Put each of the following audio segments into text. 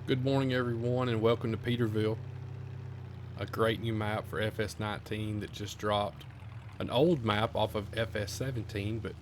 Good morning everyone and welcome to Petervill, a great new map for FS19 that just dropped. An old map off of FS17, but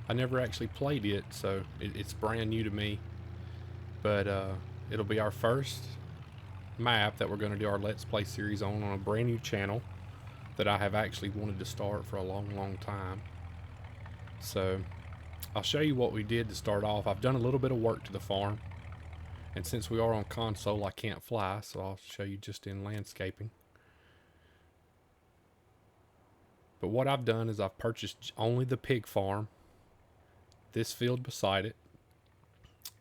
I never actually played it, so it's brand new to me. But it'll be our first map that we're going to do our Let's Play series on a brand new channel that I have actually wanted to start for a long time. So I'll show you what we did to start off. I've done a little bit of work to the farm. And since we are on console, I can't fly, so I'll show you just in landscaping. But what I've done is I've purchased only the pig farm, this field beside it,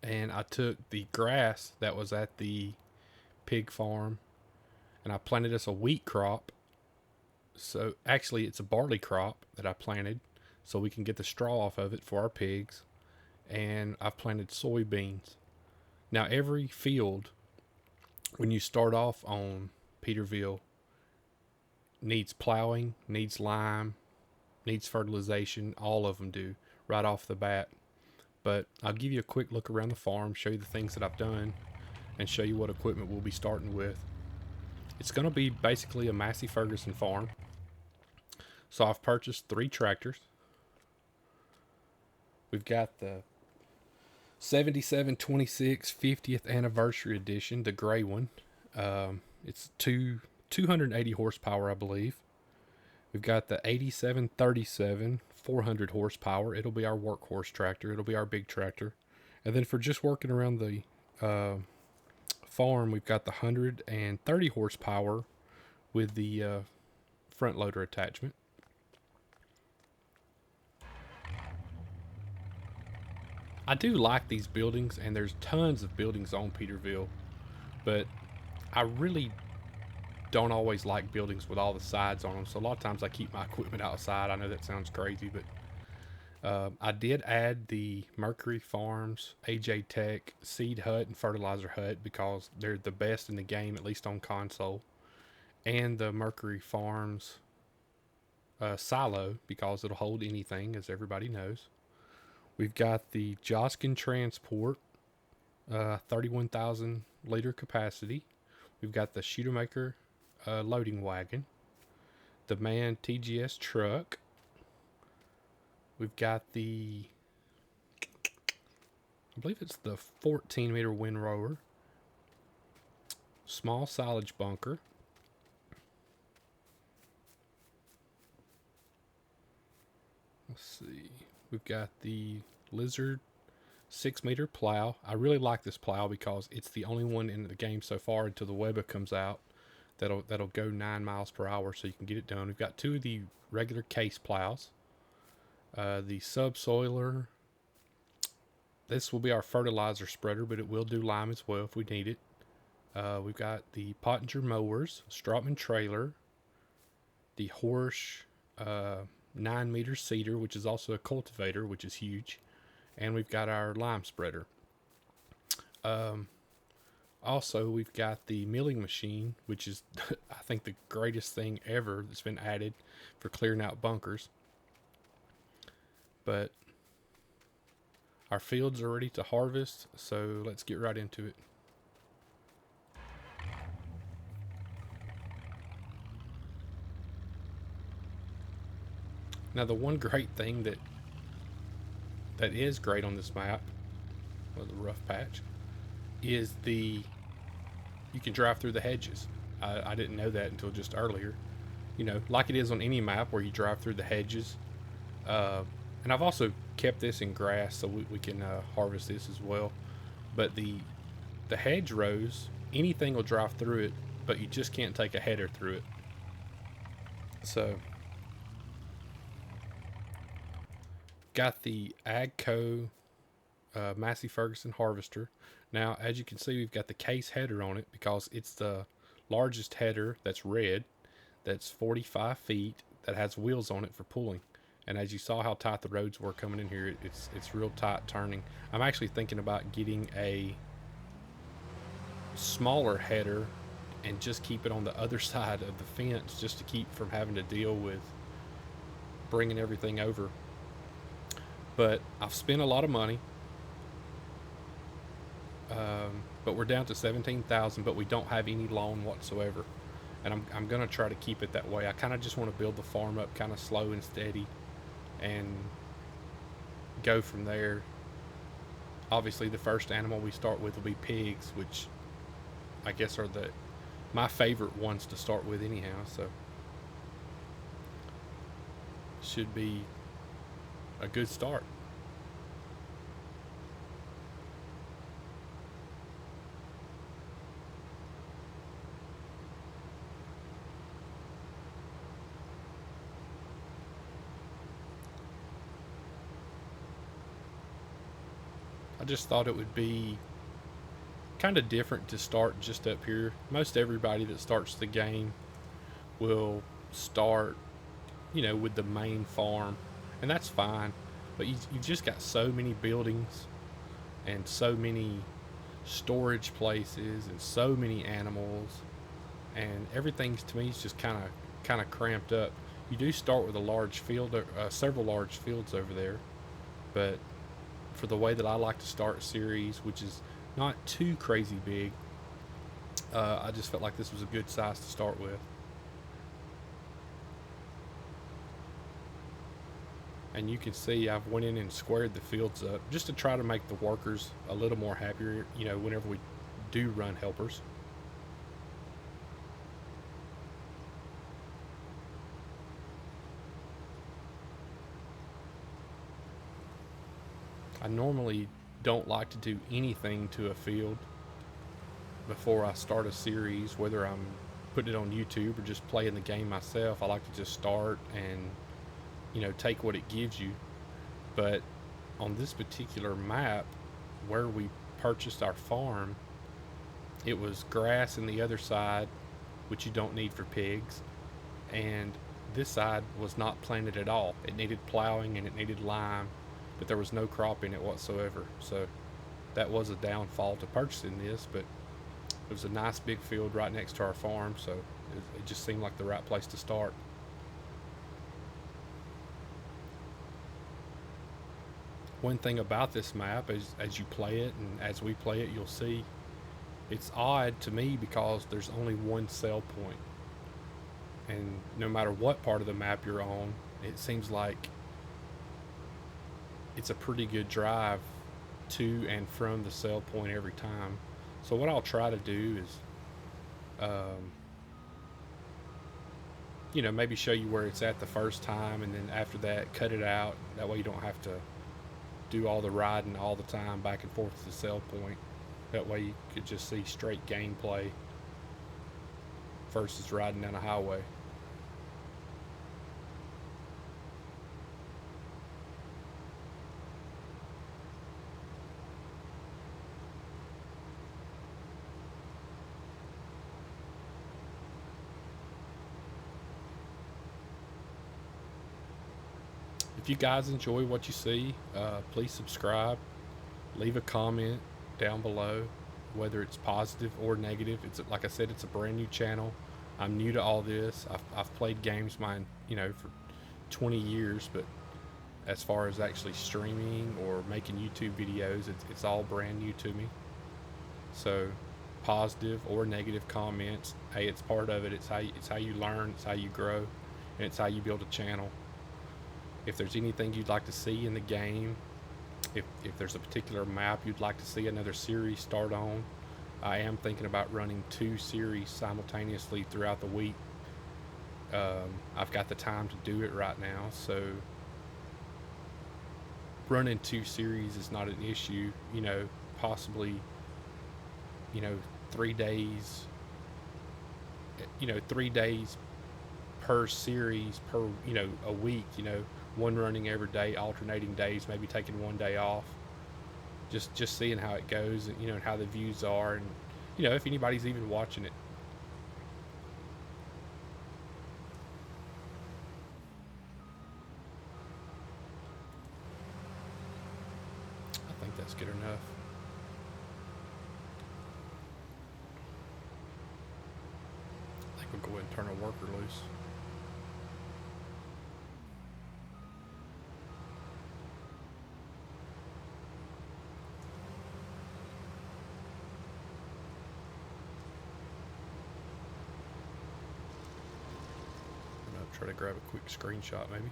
and I took the grass that was at the pig farm and I planted us a wheat crop. So actually it's a barley crop that I planted so we can get the straw off of it for our pigs. And I've planted soybeans. Now every field, when you start off on Petervill, needs plowing, needs lime, needs fertilization. All of them do right off the bat. But I'll give you a quick look around the farm, show you the things that I've done, and show you what equipment we'll be starting with. It's going to be basically a Massey Ferguson farm. So I've purchased 3 tractors. We've got the 7726 50th anniversary edition, the gray one. It's 280 horsepower, I believe. We've got the 8737 400 horsepower. It'll be our workhorse tractor. It'll be our big tractor. And then for just working around the farm, we've got the 130 horsepower with the front loader attachment. I do like these buildings, and there's tons of buildings on Petervill, but I really don't always like buildings with all the sides on them, so a lot of times I keep my equipment outside. I know that sounds crazy, but I did add the Mercury Farms AJ Tech seed hut and fertilizer hut because they're the best in the game, at least on console, and the Mercury Farms silo because it'll hold anything, as everybody knows. We've got the Joskin Transport, 31,000 liter capacity. We've got the Shoemaker loading wagon, the Man TGS truck. We've got the, I believe it's the 14-meter windrower, small silage bunker. Let's see. We've got the Lizard 6-meter plow. I really like this plow because it's the only one in the game so far until the Weber comes out that'll go 9 miles per hour, so you can get it done. We've got 2 of the regular case plows. The subsoiler. This will be our fertilizer spreader, but it will do lime as well if we need it. We've got the Pottinger mowers, Strautman trailer, the Horsch 9-meter seeder, which is also a cultivator, which is huge, and we've got our lime spreader. Also, we've got the milling machine, which is I think the greatest thing ever that's been added for clearing out bunkers. But our fields are ready to harvest, so let's get right into it. Now the one great thing that is great on this map, well, the rough patch, is you can drive through the hedges. I didn't know that until just earlier. You know, like it is on any map where you drive through the hedges. And I've also kept this in grass so we can harvest this as well. But the hedgerows, anything will drive through it, but you just can't take a header through it. So got the Agco Massey Ferguson harvester. Now, as you can see, we've got the case header on it because it's the largest header that's red, that's 45 feet, that has wheels on it for pulling. And as you saw how tight the roads were coming in here, it's real tight turning. I'm actually thinking about getting a smaller header and just keep it on the other side of the fence just to keep from having to deal with bringing everything over. But I've spent a lot of money. but we're down to 17,000, but we don't have any lawn whatsoever. And I'm going to try to keep it that way. I kind of just want to build the farm up kind of slow and steady and go from there. Obviously, the first animal we start with will be pigs, which I guess are my favorite ones to start with anyhow. So should be a good start. I just thought it would be kind of different to start just up here. Most everybody that starts the game will start, with the main farm, and that's fine. But you've just got so many buildings and so many storage places and so many animals, and everything's to me is just kind of cramped up. You do start with a large field, several large fields over there, but for the way that I like to start series, which is not too crazy big, I just felt like this was a good size to start with. And you can see I've went in and squared the fields up just to try to make the workers a little more happier, whenever we do run helpers. I normally don't like to do anything to a field before I start a series, whether I'm putting it on YouTube or just playing the game myself. I like to just start and take what it gives you. But on this particular map where we purchased our farm, it was grass in the other side, which you don't need for pigs, and this side was not planted at all. It needed plowing and it needed lime, but there was no crop in it whatsoever. So that was a downfall to purchasing this, but it was a nice big field right next to our farm, so it just seemed like the right place to start. One thing about this map is, as you play it and as we play it, you'll see it's odd to me because there's only one sell point. And no matter what part of the map you're on, it seems like it's a pretty good drive to and from the sell point every time. So what I'll try to do is, maybe show you where it's at the first time, and then after that, cut it out. That way you don't have to do all the riding all the time back and forth to the sell point. That way you could just see straight gameplay versus riding down a highway. If you guys enjoy what you see, please subscribe, leave a comment down below, whether it's positive or negative. It's like I said, it's a brand new channel. I'm new to all this. I've played games for 20 years, but as far as actually streaming or making YouTube videos, it's all brand new to me. So positive or negative comments, hey, it's part of it. It's how you learn, it's how you grow, and it's how you build a channel. If there's anything you'd like to see in the game, if there's a particular map you'd like to see another series start on, I am thinking about running 2 series simultaneously throughout the week. I've got the time to do it right now, so running 2 series is not an issue. Possibly 3 days, 3 days per series per a week, one running every day, alternating days, maybe taking 1 day off, just seeing how it goes, and and how the views are, and if anybody's even watching it. I think that's good enough. I think we'll go ahead and turn a worker loose. Try to grab a quick screenshot maybe.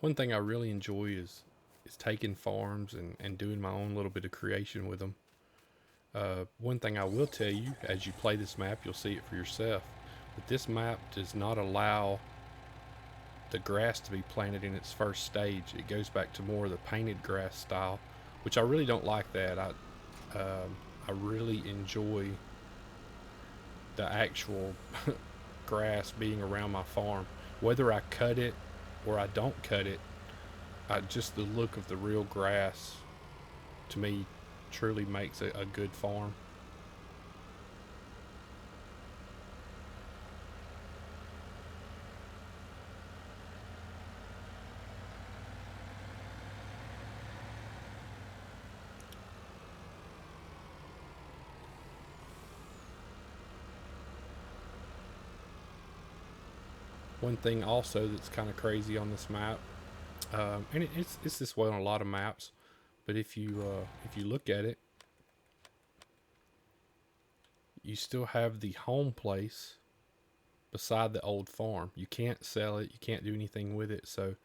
One thing I really enjoy is taking farms and doing my own little bit of creation with them. One thing I will tell you, as you play this map, you'll see it for yourself. But this map does not allow the grass to be planted in its first stage. It goes back to more of the painted grass style, which I really don't like that. I really enjoy the actual grass being around my farm. Whether I cut it or I don't cut it, just the look of the real grass to me truly makes a good farm. One thing also that's kind of crazy on this map, and it's this way on a lot of maps, but if you look at it, you still have the home place beside the old farm. You can't sell it, you can't do anything with it. So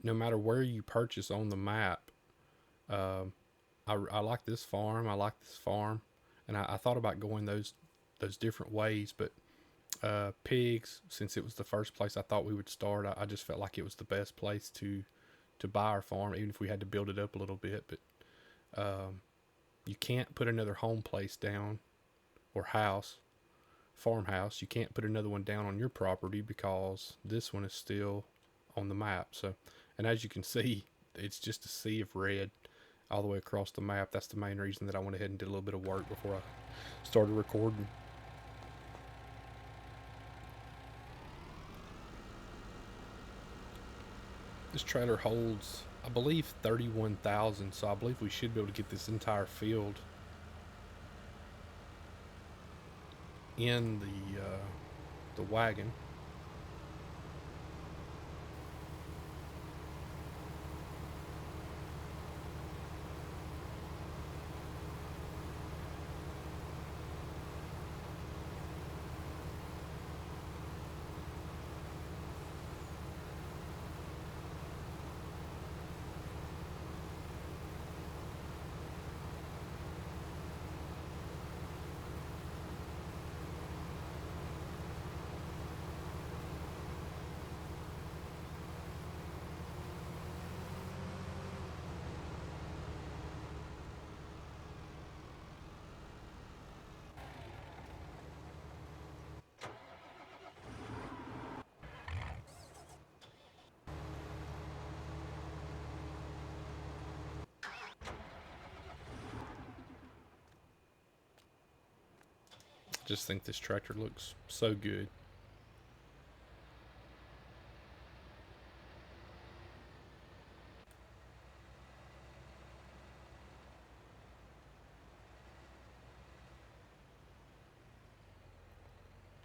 no matter where you purchase on the map, I like this farm, I like this farm, and I thought about going those different ways, but pigs, since it was the first place I thought we would start, I just felt like it was the best place to buy our farm, even if we had to build it up a little bit. But you can't put another home place down, or house, farmhouse. You can't put another one down on your property because this one is still on the map. So, and as you can see, it's just a sea of red all the way across the map. That's the main reason that I went ahead and did a little bit of work before I started recording. This trailer holds, I believe, 31,000, so I believe we should be able to get this entire field in the wagon. Just think this tractor looks so good.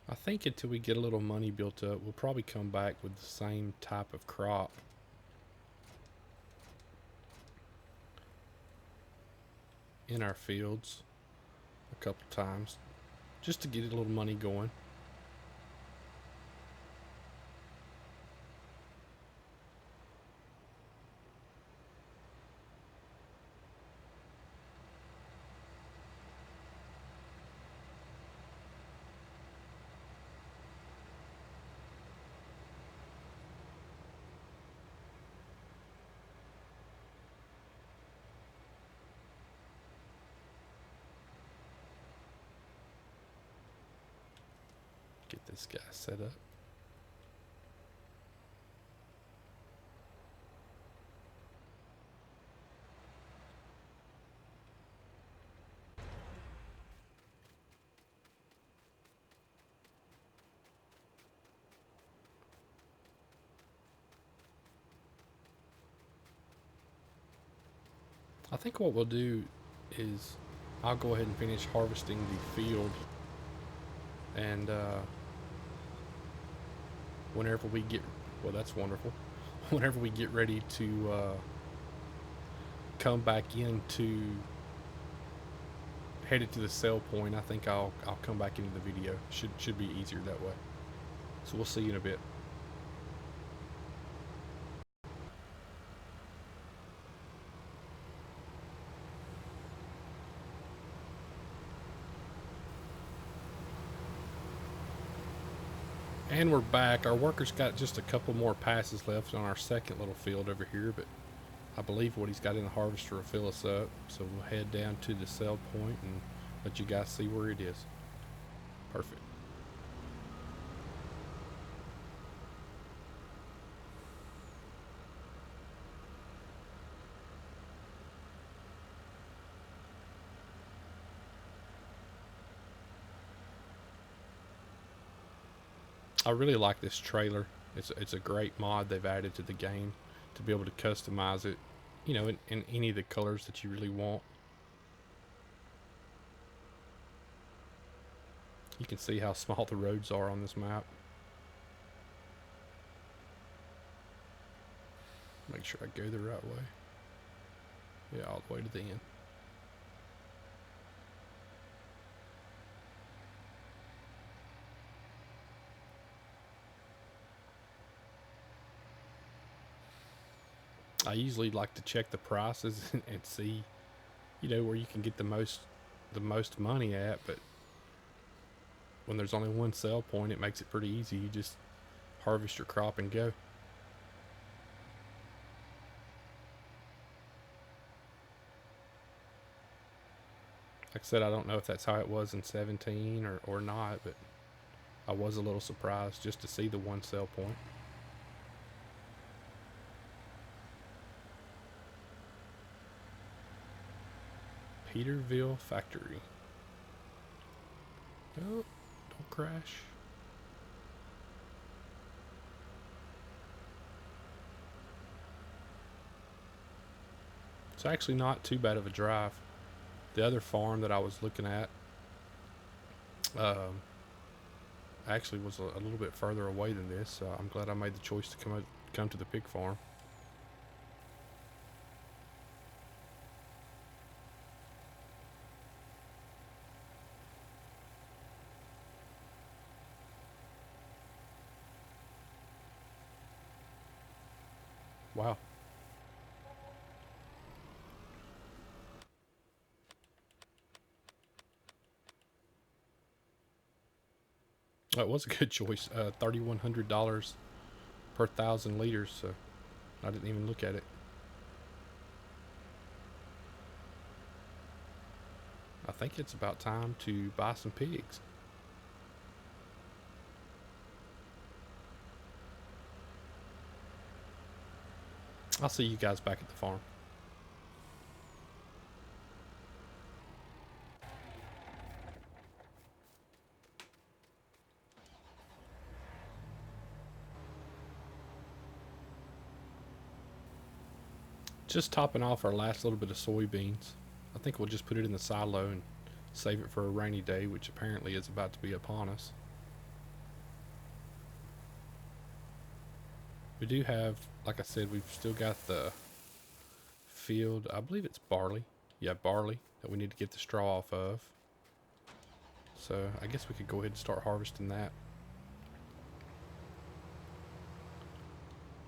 I think until we get a little money built up, we'll probably come back with the same type of crop. In our fields a couple times, just to get a little money going. Get this guy set up. I think what we'll do is I'll go ahead and finish harvesting the field, and whenever we get, well, that's wonderful. Whenever we get ready to come back in to head it to the sell point, I think I'll come back into the video. Should be easier that way. So we'll see you in a bit. And we're back. Our worker's got just a couple more passes left on our second little field over here, but I believe what he's got in the harvester will fill us up. So we'll head down to the sell point and let you guys see where it is. Perfect. I really like this trailer. It's a great mod they've added to the game to be able to customize it, you know, in any of the colors that you really want. You can see how small the roads are on this map. Make sure I go the right way. Yeah, all the way to the end. I usually like to check the prices and see, you know, where you can get the most money at, but when there's only one sell point, it makes it pretty easy. You just harvest your crop and go. Like I said, I don't know if that's how it was in 17 or not, but I was a little surprised just to see the one sell point. Petervill factory. Oh, don't crash. It's actually not too bad of a drive. The other farm that I was looking at actually was a little bit further away than this, so I'm glad I made the choice to come to the pig farm. Wow. It was a good choice. $3,100 per 1,000 liters, so I didn't even look at it. I think it's about time to buy some pigs. I'll see you guys back at the farm. Just topping off our last little bit of soybeans. I think we'll just put it in the silo and save it for a rainy day, which apparently is about to be upon us. We do have, like I said, we've still got the field, I believe it's barley. Yeah, barley that we need to get the straw off of. So I guess we could go ahead and start harvesting that.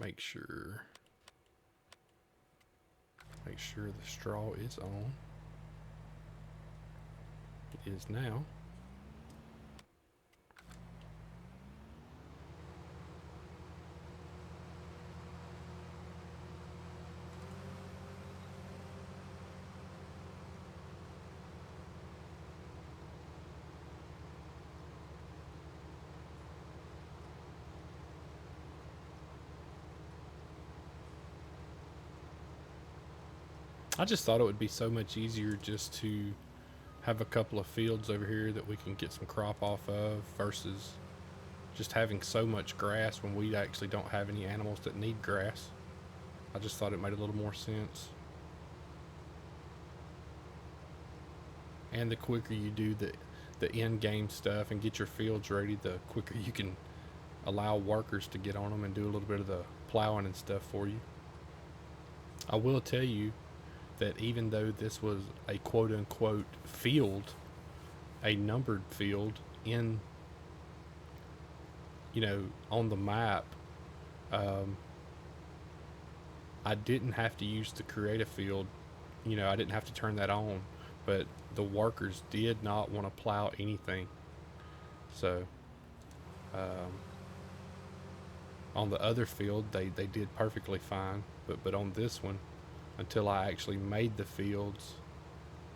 Make sure the straw is on. It is now. I just thought it would be so much easier just to have a couple of fields over here that we can get some crop off of versus just having so much grass when we actually don't have any animals that need grass. I just thought it made a little more sense. And the quicker you do the in-game stuff and get your fields ready, the quicker you can allow workers to get on them and do a little bit of the plowing and stuff for you. I will tell you that even though this was a quote-unquote field, a numbered field in, on the map, um, I didn't have to use the create a field. I didn't have to turn that on, but the workers did not want to plow anything. So um, on the other field, they did perfectly fine, but on this one, until I actually made the fields,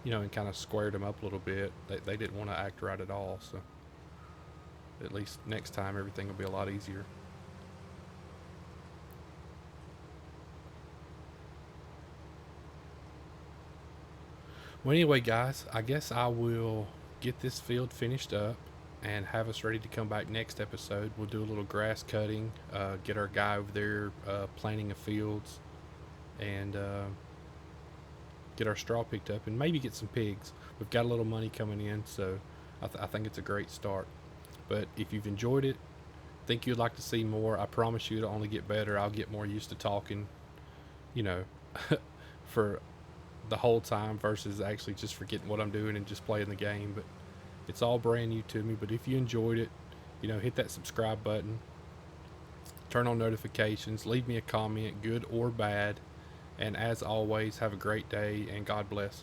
and kind of squared them up a little bit, they didn't want to act right at all. So at least next time everything will be a lot easier. Well, anyway, guys, I guess I will get this field finished up and have us ready to come back next episode. We'll do a little grass cutting, get our guy over there planting the fields, and get our straw picked up, and maybe get some pigs. We've got a little money coming in, so I think it's a great start. But if you've enjoyed it, think you'd like to see more, I promise you it'll only get better. I'll get more used to talking, you know, for the whole time versus actually just forgetting what I'm doing and just playing the game. But it's all brand new to me. But if you enjoyed it, hit that subscribe button, turn on notifications, leave me a comment, good or bad. And as always, have a great day and God bless.